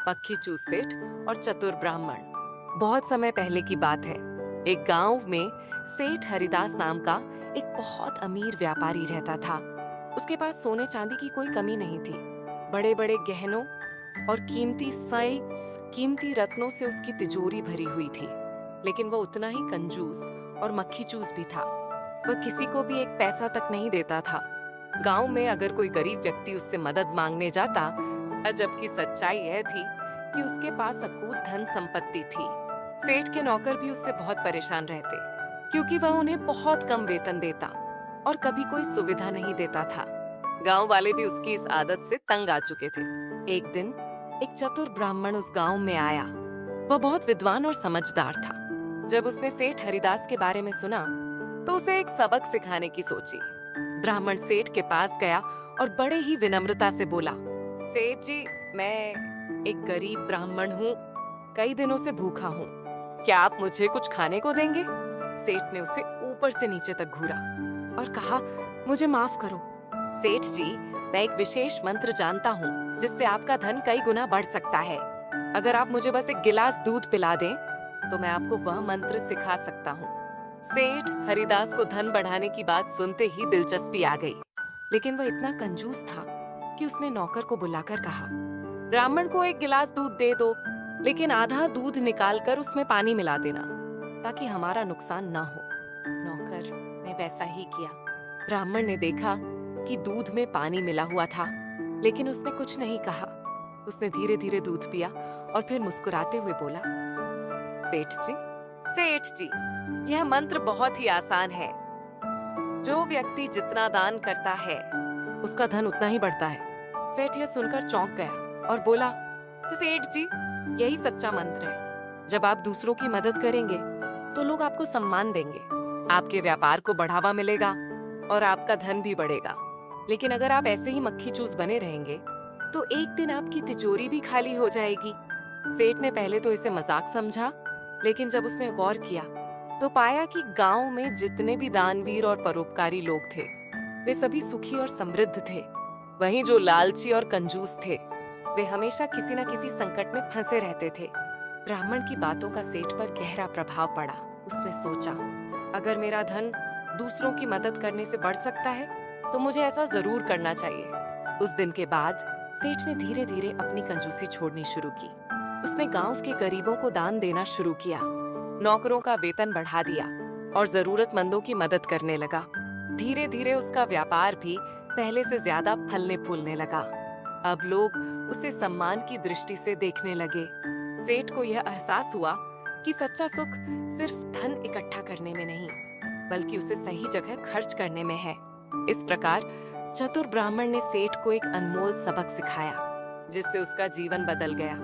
मक्खी चूस सेठ और चतुर ब्राह्मण। बहुत समय पहले की बात है। एक गांव में सेठ हरिदास नाम का एक बहुत अमीर व्यापारी रहता था। उसके पास सोने चांदी की कोई कमी नहीं थी। बड़े बड़े गहनों और कीमती रत्नों से उसकी तिजोरी भरी हुई थी। लेकिन वह उतना ही कंजूस और मक्खी चूस भी था। वह किसी को भी एक पैसा तक नहीं देता था। गांव में अगर कोई गरीब व्यक्ति उससे मदद मांगने जाता, जबकि सच्चाई यह थी कि उसके पास अकूत धन संपत्ति थी। सेठ के नौकर भी उससे बहुत परेशान रहते, क्योंकि वह उन्हें बहुत कम वेतन देता और कभी कोई सुविधा नहीं देता था। गांव वाले भी उसकी इस आदत से तंग आ चुके थे। एक दिन एक चतुर ब्राह्मण उस गांव में आया। वह बहुत विद्वान और समझदार था। जब उसने सेठ हरिदास के बारे में सुना तो उसे एक सबक सिखाने की सोची। ब्राह्मण सेठ के पास गया और बड़े ही विनम्रता से बोला, सेठ जी, मैं एक गरीब ब्राह्मण हूँ, कई दिनों से भूखा हूँ, क्या आप मुझे कुछ खाने को देंगे? सेठ ने उसे ऊपर से नीचे तक घूरा और कहा, मुझे माफ करो सेठ जी, मैं एक विशेष मंत्र जानता हूँ जिससे आपका धन कई गुना बढ़ सकता है। अगर आप मुझे बस एक गिलास दूध पिला दें तो मैं आपको वह मंत्र सिखा सकता हूँ। सेठ हरिदास को धन बढ़ाने की बात सुनते ही दिलचस्पी आ गई, लेकिन वह इतना कंजूस था कि उसने नौकर को बुलाकर कहा, ब्राह्मण को एक गिलास दूध दे दो, लेकिन आधा दूध निकालकर उसमें पानी मिला देना ताकि हमारा नुकसान न हो। नौकर ने वैसा ही किया। ब्राह्मण ने देखा कि दूध में पानी मिला हुआ था, लेकिन उसने कुछ नहीं कहा। उसने धीरे धीरे दूध पिया और फिर मुस्कुराते हुए बोला, सेठ जी, यह मंत्र बहुत ही आसान है। जो व्यक्ति जितना दान करता है उसका धन उतना ही बढ़ता है। सेठ यह सुनकर चौंक गया और बोला, सेठ जी, यही सच्चा मंत्र है। जब आप दूसरों की मदद करेंगे तो लोग आपको सम्मान देंगे, आपके व्यापार को बढ़ावा मिलेगा और आपका धन भी बढ़ेगा। लेकिन अगर आप ऐसे ही मक्खी चूस बने रहेंगे तो एक दिन आपकी तिजोरी भी खाली हो जाएगी। सेठ ने पहले तो इसे मजाक समझा, लेकिन जब उसने गौर किया तो पाया कि गांव में जितने भी दानवीर और परोपकारी लोग थे वे सभी सुखी और समृद्ध थे। वहीं जो लालची और कंजूस थे वे हमेशा किसी न किसी संकट में फंसे रहते थे। ब्राह्मण की बातों का सेठ पर गहरा प्रभाव पड़ा। उसने सोचा, अगर मेरा धन दूसरों की मदद करने से बढ़ सकता है तो मुझे ऐसा जरूर करना चाहिए। उस दिन के बाद सेठ ने धीरे धीरे अपनी कंजूसी छोड़नी शुरू की। उसने गांव के गरीबों को दान देना शुरू किया, नौकरों का वेतन बढ़ा दिया और जरूरतमंदों की मदद करने लगा। धीरे धीरे उसका व्यापार भी पहले से ज्यादा फलने फूलने लगा। अब लोग उसे सम्मान की दृष्टि से देखने लगे। सेठ को यह एहसास हुआ कि सच्चा सुख सिर्फ धन इकट्ठा करने में नहीं, बल्कि उसे सही जगह खर्च करने में है। इस प्रकार चतुर ब्राह्मण ने सेठ को एक अनमोल सबक सिखाया, जिससे उसका जीवन बदल गया।